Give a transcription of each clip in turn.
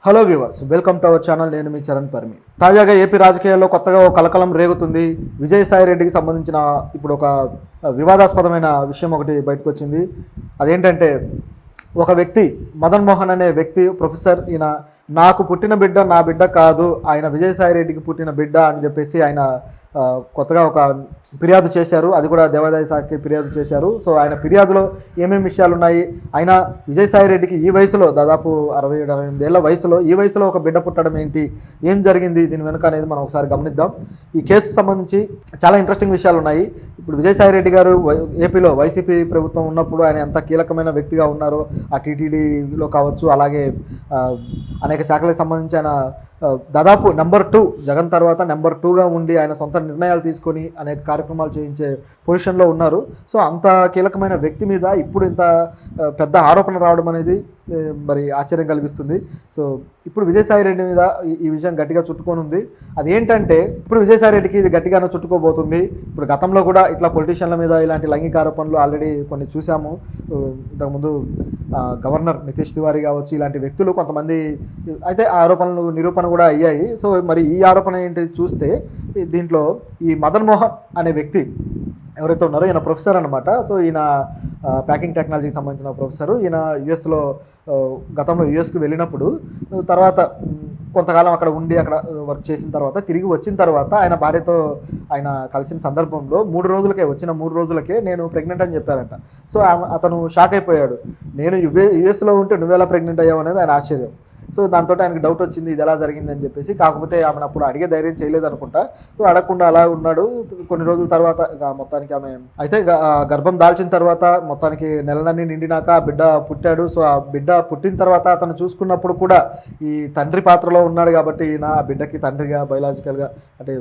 Hello viewers, welcome to our channel. నేను మీ చరణ్ పర్మి. తాజాగా AP రాజకీయాల్లో కొత్తగా ఒక కలకలం రేగుతుంది. విజయసాయి రెడ్డికి సంబంధించిన ఇప్పుడు ఒక వివాదాస్పదమైన విషయం ఒకటి బయటకు వచ్చింది. అదేంటంటే ఒక వ్యక్తి మదన్ మోహన్ అనే వ్యక్తి ప్రొఫెసర్, ఈయన నాకు పుట్టిన బిడ్డ నా బిడ్డ కాదు, ఆయన విజయసాయి రెడ్డికి పుట్టిన బిడ్డ అని చెప్పేసి ఆయన కొత్తగా ఒక ఫిర్యాదు చేశారు. అది కూడా దేవాదాయ శాఖకి ఫిర్యాదు చేశారు. సో ఆయన ఫిర్యాదులో ఏమేమి విషయాలు ఉన్నాయి, ఆయన విజయసాయి రెడ్డికి ఈ వయసులో దాదాపు 67-68 ఏళ్ల వయసులో ఈ వయసులో ఒక బిడ్డ పుట్టడం ఏంటి, ఏం జరిగింది దీని వెనుక అనేది మనం ఒకసారి గమనిద్దాం. ఈ కేసు సంబంధించి చాలా ఇంట్రెస్టింగ్ విషయాలు ఉన్నాయి. ఇప్పుడు విజయసాయి రెడ్డి గారు ఏపీలో వైసీపీ ప్రభుత్వం ఉన్నప్పుడు ఆయన ఎంత కీలకమైన వ్యక్తిగా ఉన్నారో, ఆ టీటీడీలో కావచ్చు, అలాగే అనేక శాఖలకు సంబంధించి ఆయన దాదాపు నెంబర్ 2 జగన్ తర్వాత నెంబర్ 2గా ఉండి ఆయన సొంత నిర్ణయాలు తీసుకొని అనేక కార్యక్రమాలు చేయించే పొజిషన్లో ఉన్నారు. సో అంత కీలకమైన వ్యక్తి మీద ఇప్పుడు ఇంత పెద్ద ఆరోపణ రావడం అనేది మరి ఆశ్చర్యం కలిగిస్తుంది. సో ఇప్పుడు విజయసాయి రెడ్డి మీద ఈ విషయం గట్టిగా చుట్టుకొని ఉంది. అదేంటంటే ఇప్పుడు విజయసాయి రెడ్డికి ఇది గట్టిగానే చుట్టుకోబోతుంది. ఇప్పుడు గతంలో కూడా ఇట్లా పొలిటీషియన్ల మీద ఇలాంటి లైంగిక ఆరోపణలు ఆల్రెడీ కొన్ని చూసాము. ఇంతకుముందు గవర్నర్ నితీష్ తివారీ కావచ్చు, ఇలాంటి వ్యక్తులు కొంతమంది అయితే ఆ ఆరోపణలు నిరూపణ కూడా అయ్యాయి. సో మరి ఈ ఆరోపణ ఏంటి చూస్తే, దీంట్లో ఈ మదన్ మోహన్ అనే వ్యక్తి ఎవరైతే ఉన్నారో ఈయన ప్రొఫెసర్ అనమాట. సో ఈయన ప్యాకింగ్ టెక్నాలజీకి సంబంధించిన ప్రొఫెసరు. ఈయన యుఎస్లో గతంలో యుఎస్కి వెళ్ళినప్పుడు తర్వాత కొంతకాలం అక్కడ ఉండి అక్కడ వర్క్ చేసిన తర్వాత తిరిగి వచ్చిన తర్వాత ఆయన భార్యతో ఆయన కలిసిన సందర్భంలో 3 రోజులకే నేను ప్రెగ్నెంట్ అని చెప్పారంట. సో అతను షాక్ అయిపోయాడు. నేను యుఎస్లో ఉంటే నువ్వెలా ప్రెగ్నెంట్ అయ్యావు అనేది ఆయన ఆశ్చర్యం. సో దాంతో ఆయనకు డౌట్ వచ్చింది, ఇది ఎలా జరిగిందని చెప్పేసి. కాకపోతే ఆమెను అప్పుడు అడిగే ధైర్యం చేయలేదు అనుకుంటా. సో అడగకుండా అలా ఉన్నాడు. కొన్ని రోజుల తర్వాత మొత్తానికి ఆమె అయితే గర్భం దాల్చిన తర్వాత మొత్తానికి నెలలన్నీ నిండినాక ఆ బిడ్డ పుట్టాడు. సో ఆ బిడ్డ పుట్టిన తర్వాత అతను చూసుకున్నప్పుడు కూడా ఈ తండ్రి పాత్రలో ఉన్నాడు కాబట్టి ఈయన ఆ బిడ్డకి తండ్రిగా బయలాజికల్గా అంటే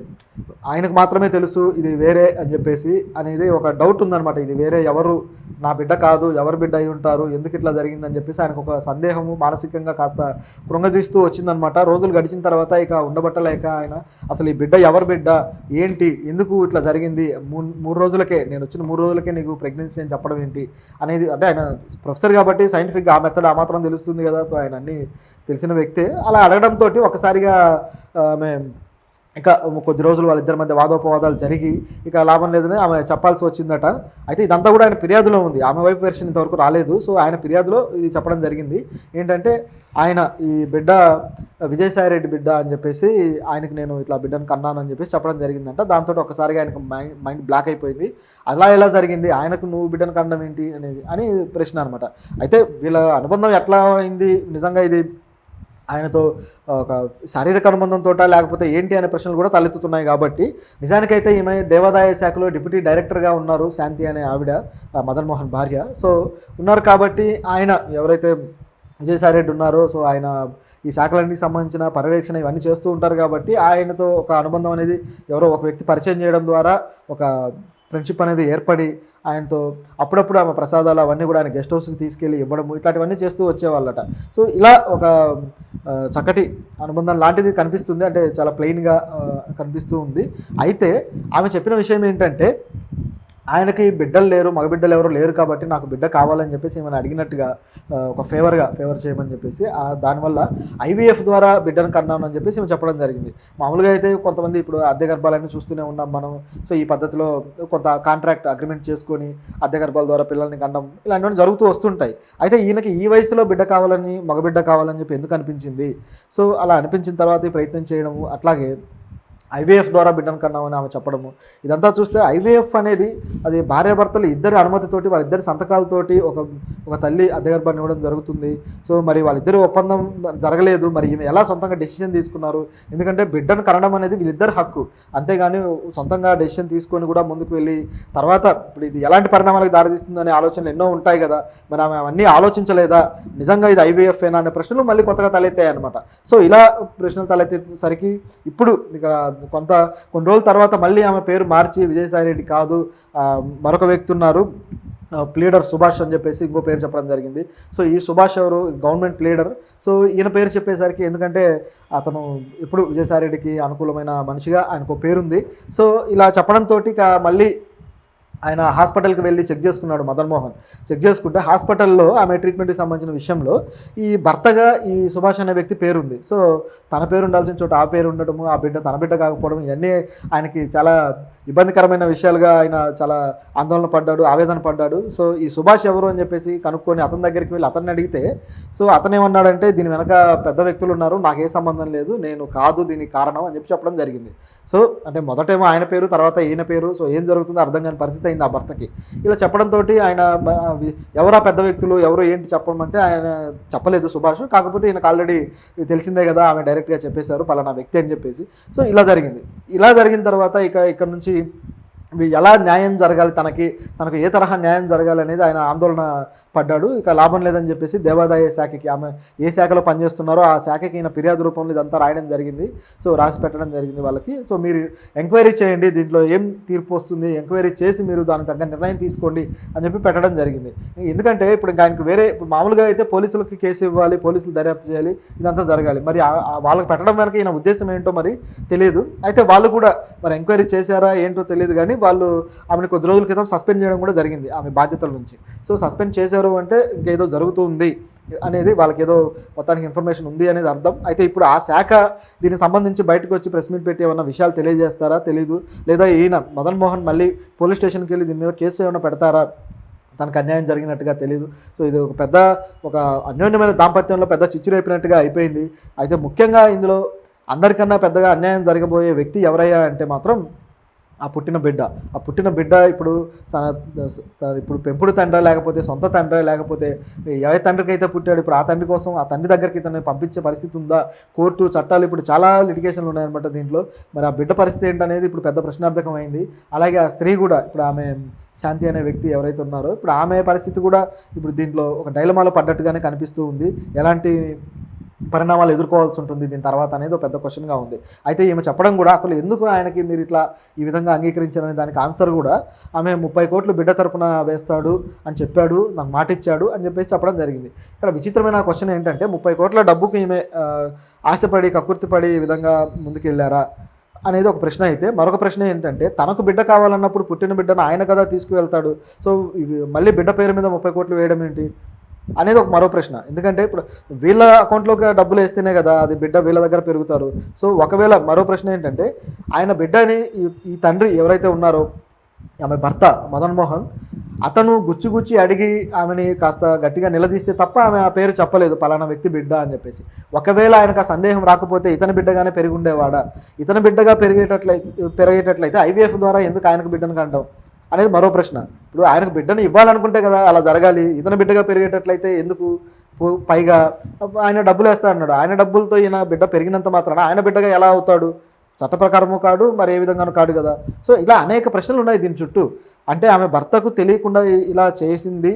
ఆయనకు మాత్రమే తెలుసు ఇది వేరే అని చెప్పేసి అనేది ఒక డౌట్ ఉందన్నమాట. ఇది వేరే ఎవరు నా బిడ్డ కాదు, ఎవరు బిడ్డ అయి ఉంటారు, ఎందుకు ఇట్లా జరిగిందని చెప్పేసి ఆయనకు ఒక సందేహము మానసికంగా కాస్త కృంగదీస్తూ వచ్చిందనమాట. రోజులు గడిచిన తర్వాత ఇక ఉండబట్టలేక ఆయన అసలు ఈ బిడ్డ ఎవరి బిడ్డ ఏంటి, ఎందుకు ఇట్లా జరిగింది, 3 రోజులకే నేను వచ్చిన 3 రోజులకే నీకు ప్రెగ్నెన్సీ అని చెప్పడం ఏంటి అనేది. అంటే ఆయన ప్రొఫెసర్ కాబట్టి సైంటిఫిక్గా ఆ మెథడ్ ఆ మాత్రం తెలుస్తుంది కదా. సో ఆయన అన్నీ తెలిసిన వ్యక్తే. అలా అడగడంతో ఒకసారిగా ఆమె ఇక కొద్ది రోజులు వాళ్ళిద్దరి మధ్య వాదోపవాదాలు జరిగి ఇక లాభం లేదని ఆమె చెప్పాల్సి వచ్చిందట. అయితే ఇదంతా కూడా ఆయన ఫిర్యాదులో ఉంది. ఆమె వైపు వెర్షన్ ఇంతవరకు రాలేదు. సో ఆయన ఫిర్యాదులో ఇది చెప్పడం జరిగింది. ఏంటంటే ఆయన ఈ బిడ్డ విజయసాయి రెడ్డి బిడ్డ అని చెప్పేసి ఆయనకి నేను ఇట్లా బిడ్డను కన్నాను అని చెప్పేసి చెప్పడం జరిగిందంట. దాంతో ఒకసారిగా ఆయనకు మైండ్ బ్లాక్ అయిపోయింది. అలా ఎలా జరిగింది, ఆయనకు నువ్వు బిడ్డను కనడం ఏంటి అనేది అని ప్రశ్న అనమాట. అయితే వీళ్ళ అనుబంధం ఎట్లా అయింది, నిజంగా ఇది ఆయనతో ఒక శారీరక అనుబంధంతో లేకపోతే ఏంటి అనే ప్రశ్నలు కూడా తలెత్తుతున్నాయి. కాబట్టి నిజానికైతే ఈమె దేవాదాయ శాఖలో డిప్యూటీ డైరెక్టర్గా ఉన్నారు, శాంతి అనే ఆవిడ, మదన్ మోహన్ భార్య. సో ఉన్నారు కాబట్టి ఆయన ఎవరైతే విజయసాయి రెడ్డి ఉన్నారో, సో ఆయన ఈ శాఖలన్నిటికి సంబంధించిన పర్యవేక్షణ ఇవన్నీ చేస్తూ ఉంటారు. కాబట్టి ఆయనతో ఒక అనుబంధం అనేది ఎవరో ఒక వ్యక్తి పరిచయం చేయడం ద్వారా ఒక ఫ్రెండ్షిప్ అనేది ఏర్పడి ఆయనతో అప్పుడప్పుడు ఆమె ప్రసాదాలు అవన్నీ కూడా ఆయన గెస్ట్ హౌస్కి తీసుకెళ్ళి ఇవ్వడము ఇట్లాంటివన్నీ చేస్తూ వచ్చేవాళ్ళట. సో ఇలా ఒక చక్కటి అనుబంధం లాంటిది కనిపిస్తుంది. అంటే చాలా ప్లెయిన్గా కనిపిస్తూ ఉంది. అయితే ఆమె చెప్పిన విషయం ఏంటంటే ఆయనకి బిడ్డలు లేరు, మగబిడ్డలు ఎవరు లేరు కాబట్టి నాకు బిడ్డ కావాలని చెప్పేసి ఏమైనా అడిగినట్టుగా ఒక ఫేవర్ చేయమని చెప్పేసి దానివల్ల ఐవీఎఫ్ ద్వారా బిడ్డను కన్నాను అని చెప్పేసి ఏమి చెప్పడం జరిగింది. మామూలుగా అయితే కొంతమంది ఇప్పుడు అద్దె గర్భాలన్నీ చూస్తూనే ఉన్నాం మనం. సో ఈ పద్ధతిలో కొంత కాంట్రాక్ట్ అగ్రిమెంట్ చేసుకొని అద్దె గర్భాల ద్వారా పిల్లల్ని కనడం ఇలాంటివన్నీ జరుగుతూ వస్తుంటాయి. అయితే ఈయనకి ఈ వయసులో బిడ్డ కావాలని, మగబిడ్డ కావాలని చెప్పి ఎందుకు అనిపించింది? సో అలా అనిపించిన తర్వాత ఈ ప్రయత్నం చేయడము, అట్లాగే ఐవీఎఫ్ ద్వారా బిడ్డను కన్నామని ఆమె చెప్పడము, ఇదంతా చూస్తే ఐవీఎఫ్ అనేది అది భార్యాభర్తలు ఇద్దరి అనుమతితోటి వాళ్ళిద్దరి సంతకాలతోటి ఒక తల్లి అద్దెగర్భాన్ని ఇవ్వడం జరుగుతుంది. సో మరి వాళ్ళిద్దరి ఒప్పందం జరగలేదు. మరి ఈమె ఎలా సొంతంగా డెసిషన్ తీసుకున్నారు? ఎందుకంటే బిడ్డను కనడం అనేది వీళ్ళిద్దరి హక్కు. అంతేగాని సొంతంగా డెసిషన్ తీసుకొని కూడా ముందుకు వెళ్ళి తర్వాత ఇప్పుడు ఇది ఎలాంటి పరిణామాలకు దారితీస్తుందనే ఆలోచనలు ఎన్నో ఉంటాయి కదా. మరి ఆమె అవన్నీ ఆలోచించలేదా? నిజంగా ఇది ఐవీఎఫ్ ఏనా అనే ప్రశ్నలు మళ్ళీ కొత్తగా తలెత్తాయి అనమాట. సో ఇలా ప్రశ్నలు తలెత్తేసరికి ఇప్పుడు ఇక కొన్ని రోజుల తర్వాత మళ్ళీ ఆమె పేరు మార్చి విజయసాయి రెడ్డి కాదు, మరొక వ్యక్తి ఉన్నారు, ప్లీడర్ సుభాష్ అని చెప్పేసి ఇంకో పేరు చెప్పడం జరిగింది. సో ఈ సుభాష్ ఎవరు? Government pleader. సో ఈయన పేరు చెప్పేసరికి ఎందుకంటే అతను ఇప్పుడు విజయసాయి రెడ్డికి అనుకూలమైన మనిషిగా ఆయనకు పేరుంది. సో ఇలా చెప్పడంతో మళ్ళీ ఆయన హాస్పిటల్కి వెళ్ళి చెక్ చేసుకున్నాడు మదన్ మోహన్. చెక్ చేసుకుంటే హాస్పిటల్లో ఆమె ట్రీట్మెంట్కి సంబంధించిన విషయంలో ఈ భర్తగా ఈ సుభాష్ అనే వ్యక్తి పేరుంది. సో తన పేరు ఉండాల్సిన చోట ఆ పేరు ఉండడము, ఆ బిడ్డ తన బిడ్డ కాకపోవడం, ఇవన్నీ ఆయనకి చాలా ఇబ్బందికరమైన విషయాలుగా ఆయన చాలా ఆందోళన పడ్డాడు, ఆవేదన పడ్డాడు. సో ఈ సుభాష్ ఎవరు అని చెప్పేసి కనుక్కొని అతని దగ్గరికి వెళ్ళి అతన్ని అడిగితే, సో అతను ఏమన్నాడంటే దీని వెనక పెద్ద వ్యక్తులు ఉన్నారు, నాకు ఏ సంబంధం లేదు, నేను కాదు దీనికి కారణం అని చెప్పడం జరిగింది. సో అంటే మొదటేమో ఆయన పేరు, తర్వాత ఈయన పేరు. సో ఏం జరుగుతుందో అర్థం కాని పరిస్థితి అయింది ఆ భర్తకి. ఇలా చెప్పడంతో ఆయన ఎవరా పెద్ద వ్యక్తులు, ఎవరు ఏంటి చెప్పమంటే ఆయన చెప్పలేదు సుభాష్. కాకపోతే ఈయనకు ఆల్రెడీ తెలిసిందే కదా, ఆమె డైరెక్ట్గా చెప్పేశారు పలానా వ్యక్తి అని చెప్పేసి. సో ఇలా జరిగింది. ఇలా జరిగిన తర్వాత ఇక్కడ నుంచి ఎలా న్యాయం జరగాలి, తనకు ఏ తరహా న్యాయం జరగాలి అనేది ఆయన ఆందోళన పడ్డాడు. ఇక లాభం లేదని చెప్పేసి దేవాదాయ శాఖకి, ఆమె ఏ శాఖలో పనిచేస్తున్నారో ఆ శాఖకి ఈయన ఫిర్యాదు రూపంలో ఇదంతా రాయడం జరిగింది. సో రాసి పెట్టడం జరిగింది వాళ్ళకి. సో మీరు ఎంక్వైరీ చేయండి, దీంట్లో ఏం తీర్పు వస్తుంది, ఎంక్వైరీ చేసి మీరు దానికి తగ్గ నిర్ణయం తీసుకోండి అని చెప్పి పెట్టడం జరిగింది. ఎందుకంటే ఇప్పుడు ఇంకా ఆయనకు ఇప్పుడు మామూలుగా అయితే పోలీసులకి కేసు ఇవ్వాలి, పోలీసులు దర్యాప్తు చేయాలి, ఇదంతా జరగాలి. మరి వాళ్ళకి పెట్టడం వెనక ఈయన ఉద్దేశం ఏంటో మరి తెలియదు. అయితే వాళ్ళు కూడా మరి ఎంక్వైరీ చేశారా ఏంటో తెలియదు, కానీ వాళ్ళు ఆమెను కొద్ది రోజుల క్రితం సస్పెండ్ చేయడం కూడా జరిగింది ఆమె బాధ్యతల నుంచి. సో సస్పెండ్ చేశారు అంటే ఇంకేదో జరుగుతుంది అనేది వాళ్ళకి ఏదో మొత్తానికి ఇన్ఫర్మేషన్ ఉంది అనేది అర్థం. అయితే ఇప్పుడు ఆ శాఖ దీనికి సంబంధించి బయటకు వచ్చి ప్రెస్ మీట్ పెట్టి ఏమన్నా విషయాలు తెలియజేస్తారా తెలీదు, లేదా ఈయన మదన్ మోహన్ మళ్ళీ పోలీస్ స్టేషన్కి వెళ్ళి దీని మీద కేసు ఏమైనా పెడతారా, తనకు అన్యాయం జరిగినట్టుగా తెలియదు. సో ఇది ఒక అన్యోన్యమైన దాంపత్యంలో పెద్ద చిచ్చురైపినట్టుగా అయిపోయింది. అయితే ముఖ్యంగా ఇందులో అందరికన్నా పెద్దగా అన్యాయం జరగబోయే వ్యక్తి ఎవరయ్యా అంటే మాత్రం ఆ పుట్టిన బిడ్డ ఇప్పుడు ఇప్పుడు పెంపుడు తండ్రి లేకపోతే సొంత తండ్రి, లేకపోతే ఏ తండ్రికి అయితే పుట్టాడు ఇప్పుడు ఆ తండ్రి కోసం ఆ తండ్రి దగ్గరికి తనని పంపించే పరిస్థితి ఉందా, కోర్టు చట్టాలు ఇప్పుడు చాలా లిటిగేషన్లు ఉన్నాయన్నమాట దీంట్లో. మరి ఆ బిడ్డ పరిస్థితి ఏంటనేది ఇప్పుడు పెద్ద ప్రశ్నార్థకం అయింది. అలాగే ఆ స్త్రీ కూడా, ఇప్పుడు ఆమె శాంతి అనే వ్యక్తి ఎవరైతే ఉన్నారో ఇప్పుడు ఆమె పరిస్థితి కూడా ఇప్పుడు దీంట్లో ఒక డైలమాలో పడ్డట్టుగానే కనిపిస్తూ ఉంది. ఎలాంటి పరిణామాలు ఎదుర్కోవాల్సి ఉంటుంది దీని తర్వాత అనేది ఒక పెద్ద క్వశ్చన్గా ఉంది. అయితే ఈమె చెప్పడం కూడా అసలు ఎందుకు ఆయనకి మీరు ఇట్లా ఈ విధంగా అంగీకరించారనే దానికి ఆన్సర్ కూడా ఆమె 30 కోట్లు బిడ్డ తరపున వేస్తాడు అని చెప్పాడు, నాకు మాట ఇచ్చాడు అని చెప్పేసి చెప్పడం జరిగింది. ఇక్కడ విచిత్రమైన క్వశ్చన్ ఏంటంటే 30 కోట్ల డబ్బుకి ఈమె ఆశపడి కక్కుర్తిపడి ఈ విధంగా ముందుకు వెళ్ళారా అనేది ఒక ప్రశ్న. అయితే మరొక ప్రశ్న ఏంటంటే తనకు బిడ్డ కావాలన్నప్పుడు పుట్టిన బిడ్డను ఆయన కదా తీసుకువెళ్తాడు, సో మళ్ళీ బిడ్డ పేరు మీద 30 కోట్లు వేయడం ఏంటి అనేది ఒక మరో ప్రశ్న. ఎందుకంటే ఇప్పుడు వీళ్ళ అకౌంట్లోకి డబ్బులు వేస్తేనే కదా అది బిడ్డ వీళ్ళ దగ్గర పెరుగుతారు. సో ఒకవేళ మరో ప్రశ్న ఏంటంటే ఆయన బిడ్డని ఈ తండ్రి ఎవరైతే ఉన్నారో ఆమె భర్త మదన్ మోహన్, అతను గుచ్చి అడిగి ఆమెని కాస్త గట్టిగా నిలదీస్తే తప్ప ఆమె ఆ పేరు చెప్పలేదు పలానా వ్యక్తి బిడ్డ అని చెప్పేసి. ఒకవేళ ఆయనకు ఆ సందేహం రాకపోతే ఇతని బిడ్డగానే పెరిగి ఉండేవాడా, ఇతని బిడ్డగా పెరిగేటట్లయితే ఐవీఎఫ్ ద్వారా ఎందుకు ఆయనకు బిడ్డను కంటాం అనేది మరో ప్రశ్న. ఇప్పుడు ఆయనకు బిడ్డను ఇవ్వాలనుకుంటే కదా అలా జరగాలి, ఇతని బిడ్డగా పెరిగేటట్లయితే ఎందుకు? పైగా ఆయన డబ్బులు వేస్తా అన్నాడు, ఆయన డబ్బులతో ఈయన బిడ్డ పెరిగినంత మాత్రాన ఆయన బిడ్డగా ఎలా అవుతాడు? చట్ట ప్రకారము కాడు, మరి ఏ విధంగానూ కాడు కదా. సో ఇలా అనేక ప్రశ్నలు ఉన్నాయి దీని చుట్టూ. అంటే ఆమె భర్తకు తెలియకుండా ఇలా చేసింది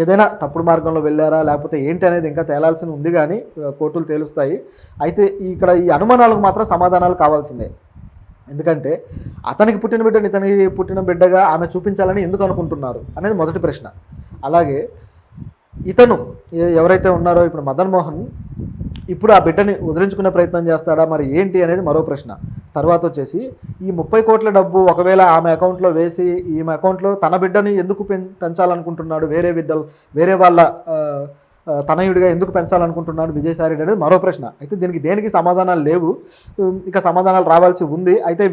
ఏదైనా తప్పుడు మార్గంలో వెళ్ళారా లేకపోతే ఏంటి అనేది ఇంకా తేలాల్సి ఉంది, కానీ కోర్టులు తేలుస్తాయి. అయితే ఇక్కడ ఈ అనుమానాలకు మాత్రం సమాధానాలు కావాల్సిందే. ఎందుకంటే అతనికి పుట్టిన బిడ్డని ఇతనికి పుట్టిన బిడ్డగా ఆమె చూపించాలని ఎందుకు అనుకుంటున్నారు అనేది మొదటి ప్రశ్న. అలాగే ఇతను ఎవరైతే ఉన్నారో ఇప్పుడు మదన్ మోహన్ ఇప్పుడు ఆ బిడ్డని వదిలించుకునే ప్రయత్నం చేస్తాడా మరి ఏంటి అనేది మరో ప్రశ్న. తర్వాత వచ్చేసి ఈ 30 కోట్ల డబ్బు ఒకవేళ ఆమె అకౌంట్లో వేసి ఈమె అకౌంట్లో తన బిడ్డని ఎందుకు పెంచాలనుకుంటున్నాడు, వేరే వాళ్ళ తనయుడిగా ఎందుకు పెంచాలనుకుంటున్నాడు విజయసాయి రెడ్డి అనేది మరో ప్రశ్న. అయితే దేనికి సమాధానాలు లేవు, ఇక సమాధానాలు రావాల్సి ఉంది. అయితే